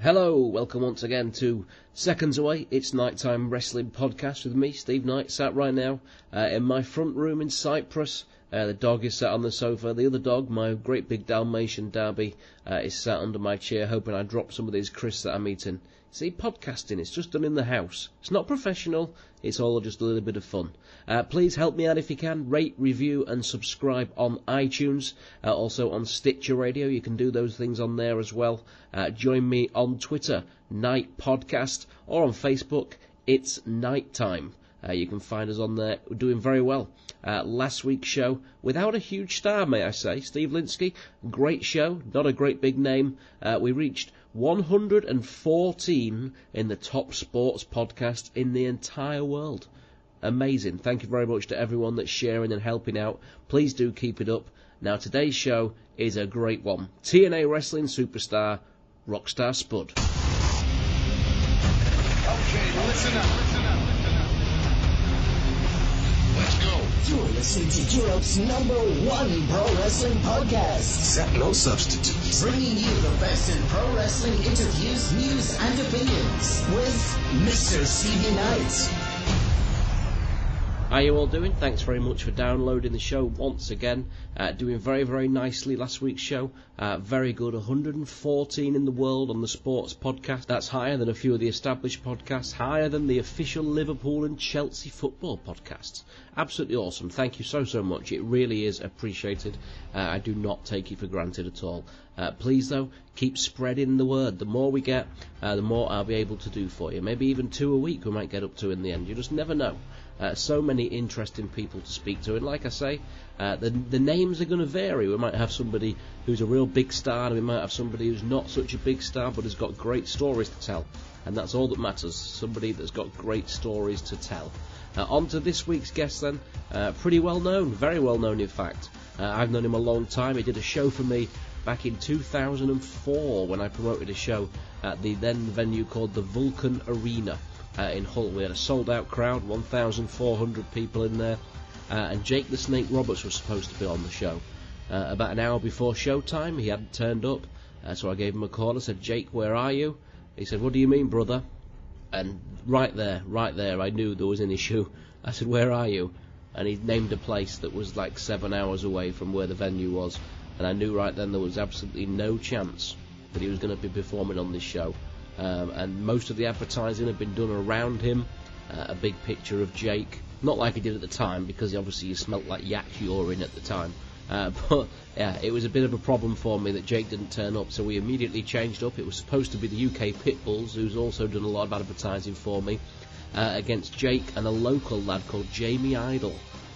Hello, welcome once again to Seconds Away. It's Knight Time Wrestling Podcast with me, Steve Knight, sat right now in my front room in Cyprus. The dog is sat on the sofa. The other dog, my great big Dalmatian Derby, is sat under my chair, hoping I drop some of these crisps that I'm eating. See, podcasting, it's just done in the house. It's not professional, it's all just a little bit of fun. Please help me out if you can. Rate, review and subscribe on iTunes. Also on Stitcher Radio, you can do those things on there as well. Join me on Twitter, Night Podcast, or on Facebook, It's Night Time. You can find us on there. We're doing very well. Last week's show, without a huge star, may I say, Steve Linsky, great show, not a great big name. We reached 114 in the top sports podcast in the entire world. Amazing. Thank you very much to everyone that's sharing and helping out. Please do keep it up. Now, today's show is a great one. TNA Wrestling superstar, Rockstar Spud. Okay, listen up. Let's go. You're listening to Europe's #1 pro wrestling podcast. Set no substitutes. Bringing you the best in pro wrestling interviews, news, and opinions with Mr. Stevie Knight. How are you all doing? Thanks very much for downloading the show once again. Doing very, very nicely last week's show. Very good, 114 in the world on the sports podcast. That's higher than a few of the established podcasts, higher than the official Liverpool and Chelsea football podcasts. Absolutely awesome. Thank you so much. It really is appreciated. I do not take it for granted at all. Please, though, keep spreading the word. The more we get, the more I'll be able to do for you. Maybe even 2 a week we might get up to in the end. You just never know. So many interesting people to speak to, and like I say, the names are going to vary. We might have somebody who's a real big star, and we might have somebody who's not such a big star but has got great stories to tell, and that's all that matters. Somebody that's got great stories to tell. On to this week's guest then. Pretty well known, very well known in fact. I've known him a long time. He did a show for me back in 2004 when I promoted a show at the then venue called the Vulcan Arena in Hull. We had a sold-out crowd, 1,400 people in there, and Jake the Snake Roberts was supposed to be on the show. About an hour before showtime, he hadn't turned up, so I gave him a call. I said, "Jake, where are you?" He said, "What do you mean, brother?" And right there, I knew there was an issue. I said, "Where are you?" And he named a place that was like 7 hours away from where the venue was, and I knew right then there was absolutely no chance that he was going to be performing on this show. And most of the advertising had been done around him. A big picture of Jake, not like he did at the time, because obviously he smelt like yak urine at the time. But yeah, it was a bit of a problem for me that Jake didn't turn up, so we immediately changed up. It was supposed to be the UK Pitbulls, who's also done a lot of advertising for me, against Jake and a local lad called Jamie Idle,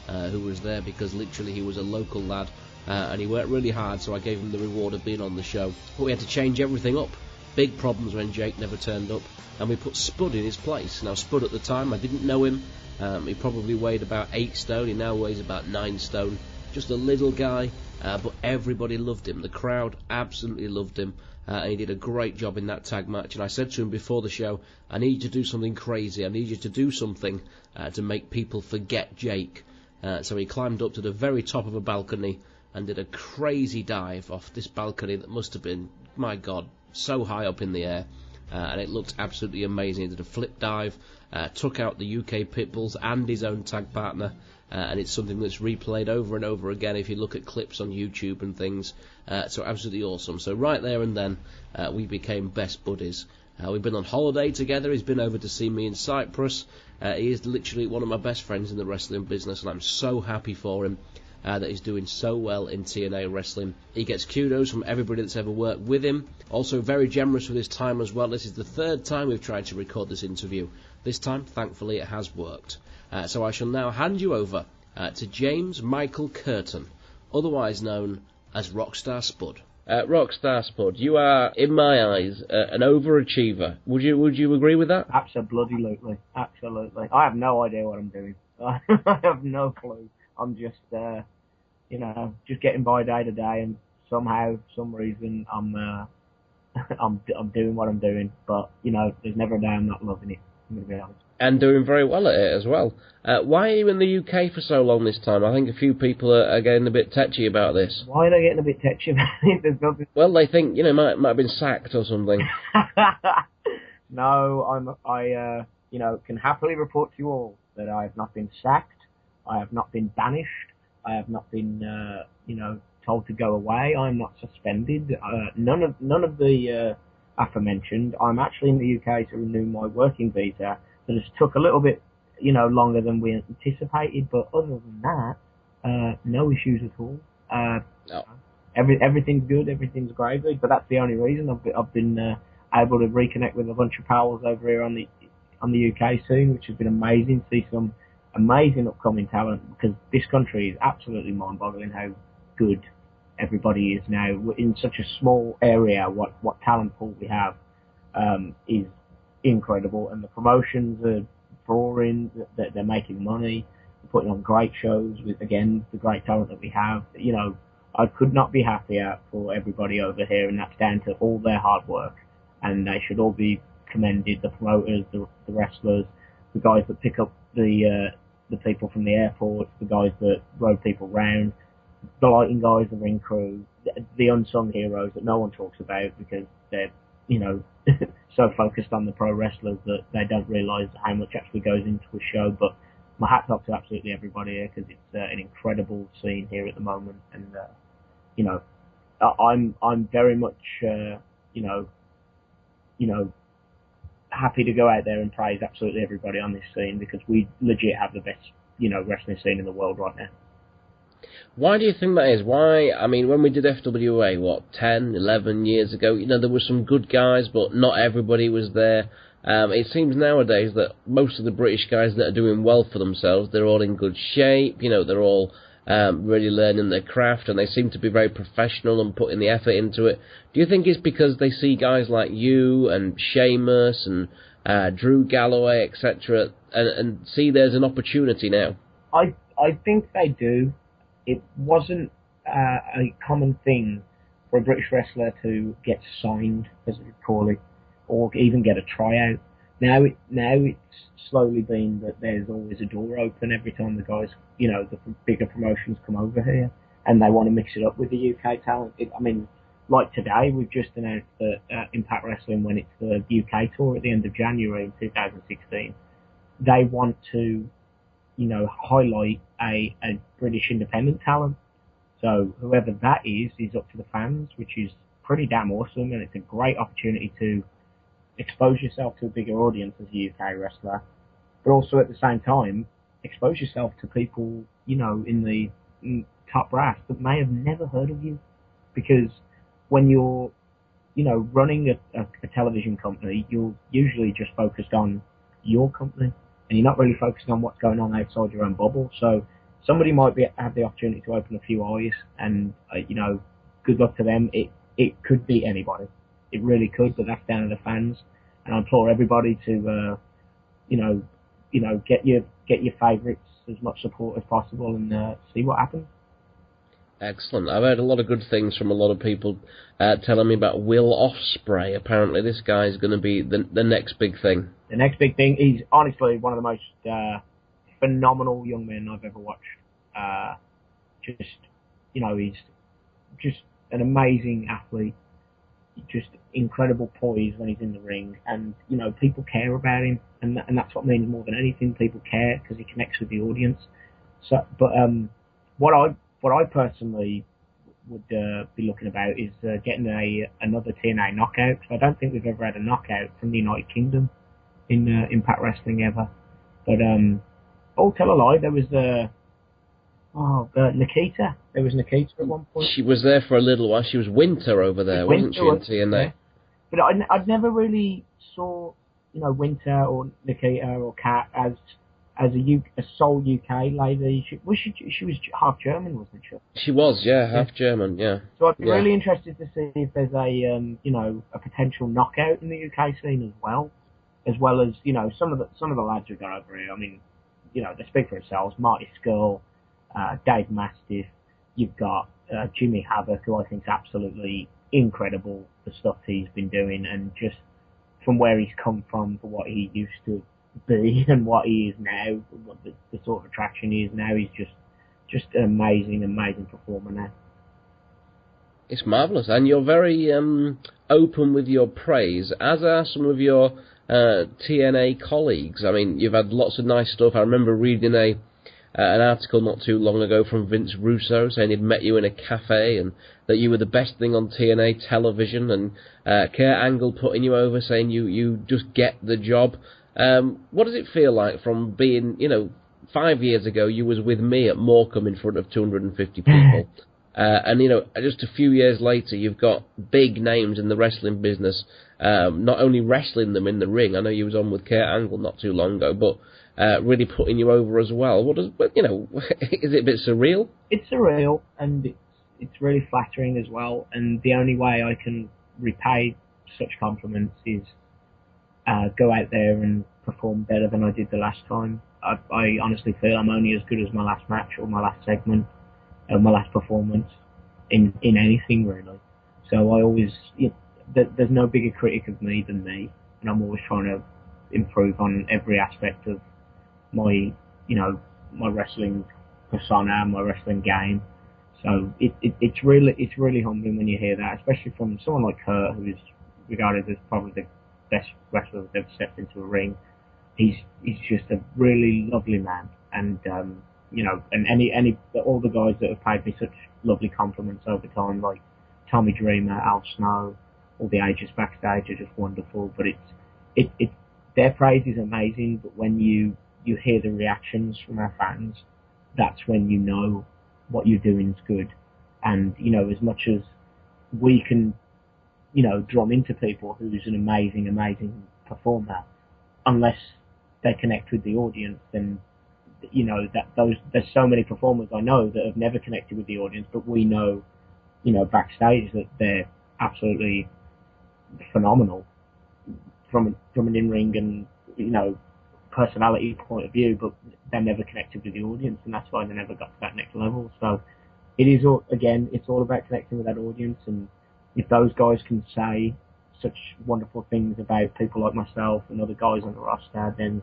who was there because literally he was a local lad, and he worked really hard, so I gave him the reward of being on the show. But we had to change everything up. Big problems when Jake never turned up, and we put Spud in his place. Now, Spud at the time, I didn't know him. He probably weighed about 8 stone. He now weighs about 9 stone. Just a little guy, but everybody loved him. The crowd absolutely loved him, and he did a great job in that tag match. And I said to him before the show, "I need you to do something crazy. I need you to do something to make people forget Jake." So he climbed up to the very top of a balcony and did a crazy dive off this balcony that must have been, my God, so high up in the air, and it looked absolutely amazing. He did a flip dive, took out the UK Pitbulls and his own tag partner, and it's something that's replayed over and over again if you look at clips on YouTube and things. So absolutely awesome. So right there and then we became best buddies. We've been on holiday together. He's been over to see me in Cyprus. He is literally one of my best friends in the wrestling business, and I'm so happy for him that he's doing so well in TNA wrestling. He gets kudos from everybody that's ever worked with him. Also very generous with his time as well. This is the 3rd time we've tried to record this interview. This time, thankfully, it has worked. So I shall now hand you over to James Michael Curtin, otherwise known as Rockstar Spud. Rockstar Spud, you are, in my eyes, an overachiever. Would you agree with that? Absolutely. I have no idea what I'm doing. I have no clue. I'm just, just getting by day to day, and somehow, some reason, I'm doing what I'm doing. But there's never a day I'm not loving it. I'm gonna be honest. And doing very well at it as well. Why are you in the UK for so long this time? I think a few people are getting a bit tetchy about this. Why are they getting a bit tetchy about it? There's nothing... Well, they think, might have been sacked or something. No, I can happily report to you all that I have not been sacked. I have not been banished. I have not been, told to go away. I'm not suspended. None of the aforementioned. I'm actually in the UK to renew my working visa. That has took a little bit, longer than we anticipated. But other than that, no issues at all. No. Everything's good. Everything's gravy. But that's the only reason I've been able to reconnect with a bunch of pals over here on the UK scene, which has been amazing. See some amazing upcoming talent, because this country is absolutely mind-boggling how good everybody is now. In such a small area, what talent pool we have is incredible, and the promotions are drawing, that they're making money, they're putting on great shows with, again, the great talent that we have. I could not be happier for everybody over here, and that's down to all their hard work, and they should all be commended. The promoters, the wrestlers, the guys that pick up the people from the airport, the guys that road people round, the lighting guys, the ring crew, the unsung heroes that no one talks about because they're, so focused on the pro wrestlers that they don't realise how much actually goes into a show. But my hat's off to absolutely everybody here, because it's an incredible scene here at the moment, and I'm very much happy to go out there and praise absolutely everybody on this scene, because we legit have the best, wrestling scene in the world right now. Why do you think that is? Why? I mean, when we did FWA, 10, 11 years ago, there were some good guys, but not everybody was there. It seems nowadays that most of the British guys that are doing well for themselves, they're all in good shape, they're all really learning their craft, and they seem to be very professional and putting the effort into it. Do you think it's because they see guys like you and Sheamus and Drew Galloway, etc., and see there's an opportunity now? I think they do. It wasn't a common thing for a British wrestler to get signed, as we call it, or even get a tryout. Now it's slowly been that there's always a door open every time the guys, the bigger promotions come over here, and they want to mix it up with the UK talent. Like today, we've just announced that Impact Wrestling, when it's the UK tour at the end of January in 2016, they want to, highlight a British independent talent. So whoever that is up to the fans, which is pretty damn awesome, and it's a great opportunity to expose yourself to a bigger audience as a UK wrestler, but also at the same time expose yourself to people, in the top brass that may have never heard of you. Because when you're, running a television company, you're usually just focused on your company, and you're not really focused on what's going on outside your own bubble. So somebody might have the opportunity to open a few eyes, and good luck to them. It could be anybody. It really could, but that's down to the fans. And I implore everybody to, get your favourites, as much support as possible, and see what happens. Excellent. I've heard a lot of good things from a lot of people telling me about Will Ospreay. Apparently this guy's going to be the next big thing. The next big thing. He's honestly one of the most phenomenal young men I've ever watched. He's just an amazing athlete. Just incredible poise when he's in the ring, and people care about him, and that's what means more than anything. People care because he connects with the audience. So, but what I personally would be looking about is getting another TNA knockout. I don't think we've ever had a knockout from the United Kingdom in Impact Wrestling ever. But oh, tell a lie, there was Nikita. There was Nikita at one point. She was there for a little while. She was Winter over there, wasn't she, in TNA? Yeah. But I'd never really saw, Winter or Nikita or Kat as a sole UK lady. She was half German, wasn't she? She was, yeah, half German, yeah. So I'd be really interested to see if there's a potential knockout in the UK scene as well as some of the lads who got over here. I mean, they speak for themselves. Marty Skull, Dave Mastiff. You've got Jimmy Havoc, who I think is absolutely incredible, the stuff he's been doing, and just from where he's come from to what he used to be and what he is now, what the sort of attraction he is now. He's just an amazing performer now. It's marvellous, and you're very open with your praise, as are some of your TNA colleagues. I mean, you've had lots of nice stuff. I remember reading an article not too long ago from Vince Russo saying he'd met you in a cafe and that you were the best thing on TNA television, and Kurt Angle putting you over saying you just get the job. What does it feel like from being, 5 years ago you was with me at Morecambe in front of 250 people, and just a few years later you've got big names in the wrestling business, not only wrestling them in the ring. I know you was on with Kurt Angle not too long ago, but really putting you over as well. Is it a bit surreal? It's surreal, and it's really flattering as well. And the only way I can repay such compliments is go out there and perform better than I did the last time. I honestly feel I'm only as good as my last match or my last segment or my last performance in anything really. So I always, there's no bigger critic of me than me, and I'm always trying to improve on every aspect of my wrestling persona, my wrestling game. So it's really humbling when you hear that, especially from someone like Kurt, who is regarded as probably the best wrestler that's ever stepped into a ring. He's just a really lovely man, and and all the guys that have paid me such lovely compliments over time, like Tommy Dreamer, Al Snow, all the agents backstage are just wonderful. But it's their praise is amazing, but when you hear the reactions from our fans, that's when you know what you're doing is good. And as much as we can drum into people who's an amazing performer, unless they connect with the audience, then there's so many performers I know that have never connected with the audience, but we know backstage that they're absolutely phenomenal from an in-ring and personality point of view, but they never connected with the audience, and that's why they never got to that next level. So it is it's all about connecting with that audience, and if those guys can say such wonderful things about people like myself and other guys on the roster, then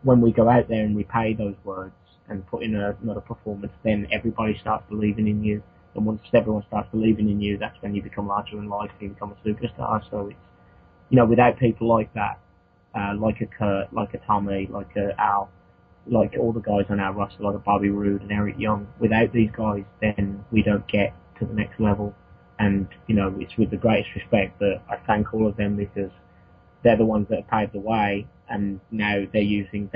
when we go out there and repay those words and put in another performance, then everybody starts believing in you. And once everyone starts believing in you, that's when you become larger than life, you become a superstar. So it's, without people like that, like a Kurt, like a Tommy, like a Al, like all the guys on our roster, like a Bobby Roode and Eric Young, without these guys, then we don't get to the next level. And, it's with the greatest respect that I thank all of them, because they're the ones that have paved the way, and now they're using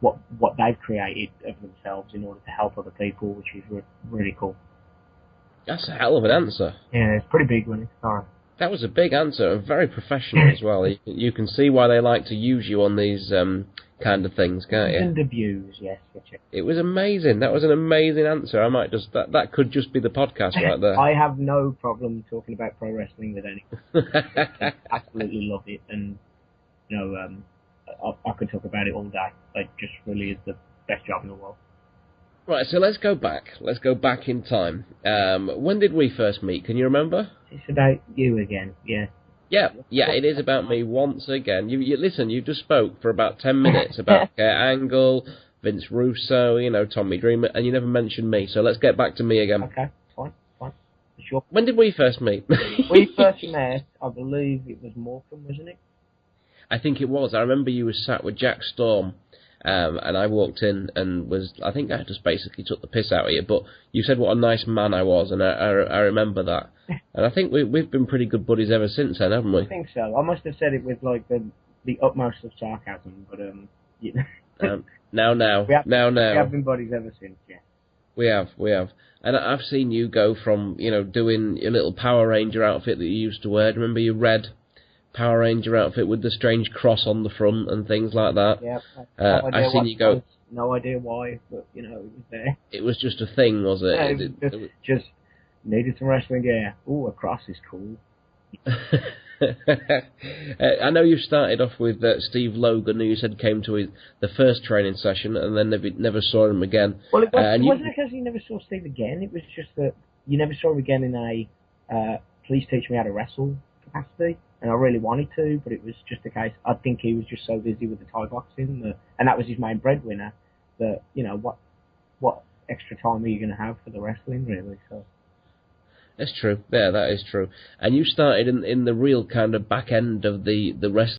what they've created of themselves in order to help other people, which is really cool. That's a hell of an answer. Yeah, it's pretty big, wasn't it? Sorry. That was a big answer, and very professional as well. You can see why they like to use you on these kind of things, can't you? And abuse, yes. It was amazing. That was an amazing answer. I might just that could just be the podcast right there. I have no problem talking about pro wrestling with anyone. I absolutely love it, and I could talk about it all day. It just really is the best job in the world. Right, so let's go back. Let's go back in time. When did we first meet? Can you remember? It's about you again, yeah. Yeah, it is about me once again. You listen, you just spoke for about 10 minutes about Kurt Angle, Vince Russo, Tommy Dreamer, and you never mentioned me, so let's get back to me again. Okay, fine. Sure. When did we first meet? We first met, I believe it was Morecambe, wasn't it? I think it was. I remember you were sat with Jack Storm, and I walked in and I think I just basically took the piss out of you, but you said what a nice man I was, and I remember that. And I think we've been pretty good buddies ever since then, haven't we? I think so. I must have said it with like the utmost of sarcasm, but Now. We have been buddies ever since, yeah. We have. And I've seen you go from, doing your little Power Ranger outfit that you used to wear. Remember your red Power Ranger outfit with the strange cross on the front and things like that? Yeah. I've seen you go... No idea why, but, it was there. It was just a thing, was it? Yeah, it was just needed some wrestling gear. Ooh, a cross is cool. I know you started off with Steve Logan, who you said came to the first training session, and then never saw him again. Well, it wasn't because you never saw Steve again. It was just that you never saw him again in a please teach me how to wrestle capacity, and I really wanted to, but it was just a case. I think he was just so busy with the Thai boxing, and that was his main breadwinner. That what extra time are you going to have for the wrestling, really? So. That's true. Yeah, that is true. And you started in the real kind of back end of the wrestling